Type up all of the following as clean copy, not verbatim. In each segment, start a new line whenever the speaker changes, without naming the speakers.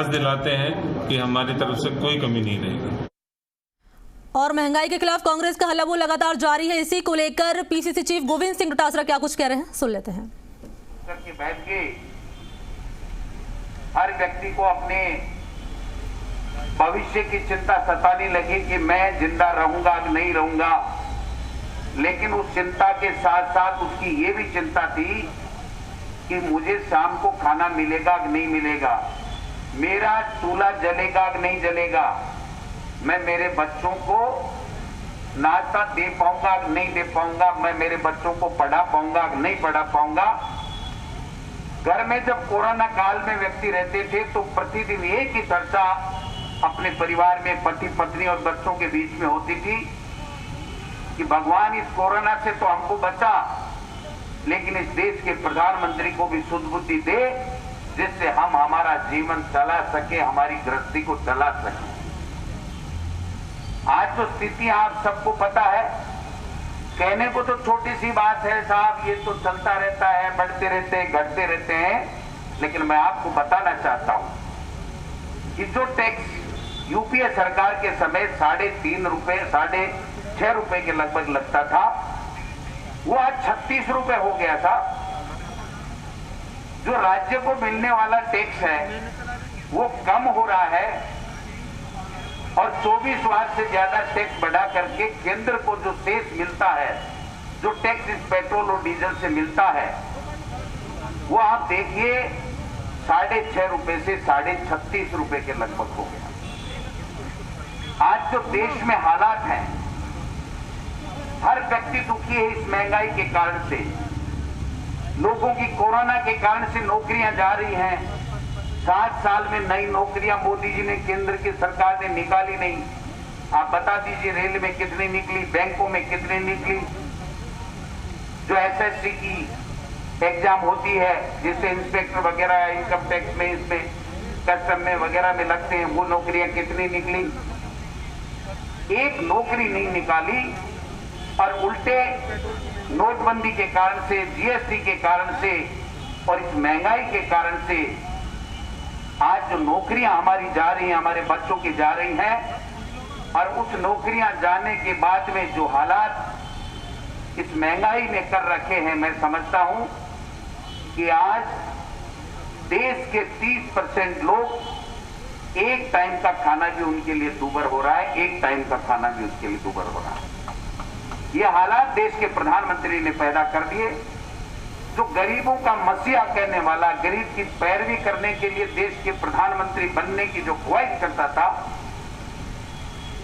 दिलाते हैं कि हमारी तरफ से कोई कमी नहीं रहेगी।
और महंगाई के खिलाफ कांग्रेस का हल्ला वो लगातार जारी है। इसी को लेकर पीसीसी चीफ गोविंद सिंह डोटासरा क्या कुछ कह रहे हैं, सुन लेते हैं।
करके बैठ के हर व्यक्ति को अपने भविष्य की चिंता सताने लगी कि मैं जिंदा रहूंगा कि नहीं रहूंगा, लेकिन उस चिंता के साथ साथ उसकी ये भी चिंता थी कि मुझे शाम को खाना मिलेगा कि नहीं मिलेगा, मेरा चूल्हा जलेगा कि नहीं जलेगा, मैं मेरे बच्चों को नाश्ता दे पाऊंगा कि नहीं दे पाऊंगा, मैं मेरे बच्चों को पढ़ा पाऊंगा कि नहीं पढ़ा पाऊंगा। घर में जब कोरोना काल में व्यक्ति रहते थे तो प्रतिदिन एक ही चर्चा अपने परिवार में पति पत्नी और बच्चों के बीच में होती थी कि भगवान इस कोरोना से तो हमको बचा, लेकिन इस देश के प्रधानमंत्री को भी सुध-बुद्धि दे जिससे हम हमारा जीवन चला सके, हमारी गृहस्थी को चला सके। आज तो स्थिति आप सबको पता है, कहने को तो छोटी सी बात है साहब, ये तो चलता रहता है, बढ़ते रहते हैं, घटते रहते हैं, लेकिन मैं आपको बताना चाहता हूं कि जो टैक्स यूपीए सरकार के समय 3.5 रुपए 6.5 रुपए के लगभग लगता था, वो आज 36 रुपए हो गया था। जो राज्य को मिलने वाला टैक्स है वो कम हो रहा है और 24 से ज्यादा टैक्स बढ़ा करके केंद्र को जो शेष मिलता है, जो टैक्स इस पेट्रोल और डीजल से मिलता है, वो आप देखिए 6.5 रुपए से 36.5 रुपए के लगभग हो गया। आज जो देश में हालात हैं, हर व्यक्ति दुखी है इस महंगाई के कारण से। लोगों की कोरोना के कारण से नौकरियां जा रही हैं। 7 साल में नई नौकरियां मोदी जी ने, केंद्र की सरकार ने निकाली नहीं। आप बता दीजिए रेल में कितनी निकली, बैंकों में कितनी निकली। जो एसएससी की एग्जाम होती है जिससे इंस्पेक्टर वगैरह इनकम टैक्स में, इसमें कस्टम में वगैरह में लगते हैं, वो नौकरियां कितनी निकली? एक नौकरी नहीं निकाली। और उल्टे नोटबंदी के कारण से, जीएसटी के कारण से और इस महंगाई के कारण से आज जो नौकरियां हमारी जा रही हैं, हमारे बच्चों की जा रही हैं, और उस नौकरियां जाने के बाद में जो हालात इस महंगाई ने कर रखे हैं, मैं समझता हूं कि आज देश के 30% लोग एक टाइम का खाना भी उनके लिए दूभर हो रहा है, एक टाइम का खाना भी उसके लिए दूभर हो रहा है। ये हालात देश के प्रधानमंत्री ने पैदा कर दिए। जो गरीबों का मसीहा कहने वाला, गरीब की पैरवी करने के लिए देश के प्रधानमंत्री बनने की जो ख्वाहिश करता था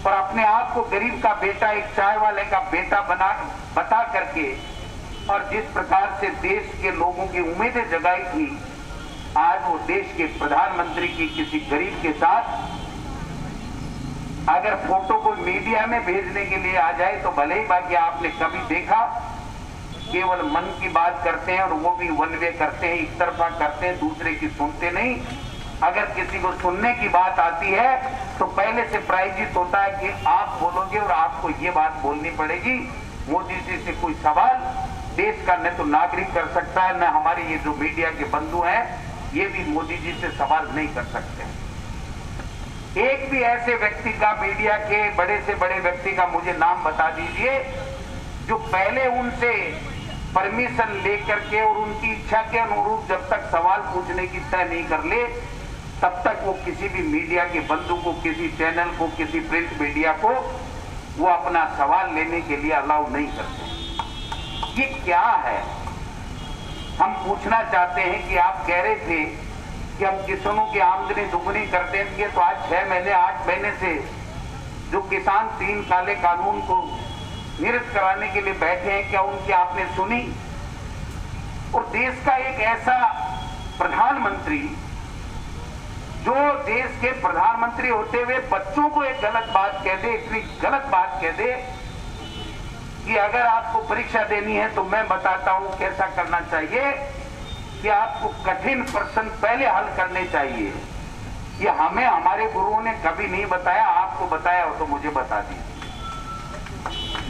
और अपने आप को गरीब का बेटा, एक चाय वाले का बेटा बता करके, और जिस प्रकार से देश के लोगों की उम्मीदें जगाई थी, आज वो देश के प्रधानमंत्री की किसी गरीब के साथ अगर फोटो को मीडिया में भेजने के लिए आ जाए तो भले ही, बाकी आपने कभी देखा केवल मन की बात करते हैं और वो भी वन वे करते हैं, एक तरफा करते हैं, दूसरे की सुनते नहीं। अगर किसी को सुनने की बात आती है तो पहले से प्रायोजित होता है कि आप बोलोगे और आपको ये बात बोलनी पड़ेगी। मोदी जी से कोई सवाल देश का न तो नागरिक कर सकता है, न हमारे ये जो मीडिया के बंधु हैं ये भी मोदी जी से सवाल नहीं कर सकते। एक भी ऐसे व्यक्ति का, मीडिया के बड़े से बड़े व्यक्ति का मुझे नाम बता दीजिए जो पहले उनसे परमिशन लेकर के और उनकी इच्छा के अनुरूप जब तक सवाल पूछने की तय नहीं कर ले, तब तक वो किसी भी मीडिया के बंधु को, किसी चैनल को, किसी प्रिंट मीडिया को वो अपना सवाल लेने के लिए अलाउ नहीं करते। ये क्या है? हम पूछना चाहते हैं कि आप कह रहे थे कि हम किसानों की आमदनी दुगनी कर देंगे, तो आज 6 महीने 8 महीने से जो किसान 3 काले कानून को निरस्त कराने के लिए बैठे हैं, क्या उनकी आपने सुनी? और देश का एक ऐसा प्रधानमंत्री जो देश के प्रधानमंत्री होते हुए बच्चों को एक गलत बात कह दे, इतनी गलत बात कह दे कि अगर आपको परीक्षा देनी है तो मैं बताता हूं कैसा करना चाहिए, कि आपको कठिन प्रश्न पहले हल करने चाहिए। ये हमें हमारे गुरुओं ने कभी नहीं बताया, आपको बताया हो तो मुझे बता दीजिए।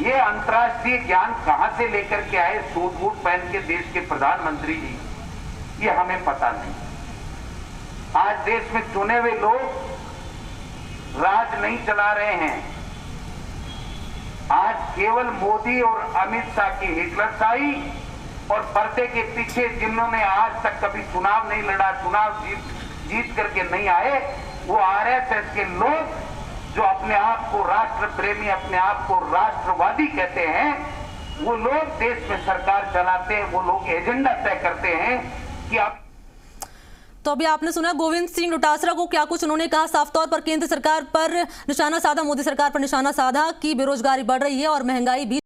ये अंतर्राष्ट्रीय ज्ञान कहां से लेकर के आए सूट बूट पहन के देश के प्रधानमंत्री जी, ये हमें पता नहीं। आज देश में चुने हुए लोग राज नहीं चला रहे हैं। आज केवल मोदी और अमित शाह की हिटलरशाही और पर्दे के पीछे जिन्होंने आज तक कभी चुनाव नहीं लड़ा, चुनाव जीत करके नहीं आए, वो आरएसएस के लोग जो अपने आप को राष्ट्र प्रेमी, अपने आप को राष्ट्रवादी कहते हैं, वो लोग देश में सरकार चलाते हैं, वो लोग एजेंडा तय करते हैं कि आप।
तो अभी आपने सुना गोविंद सिंह डोटासरा को क्या कुछ उन्होंने कहा। साफ तौर पर केंद्र सरकार पर निशाना साधा, मोदी सरकार पर निशाना साधा कि बेरोजगारी बढ़ रही है और महंगाई भी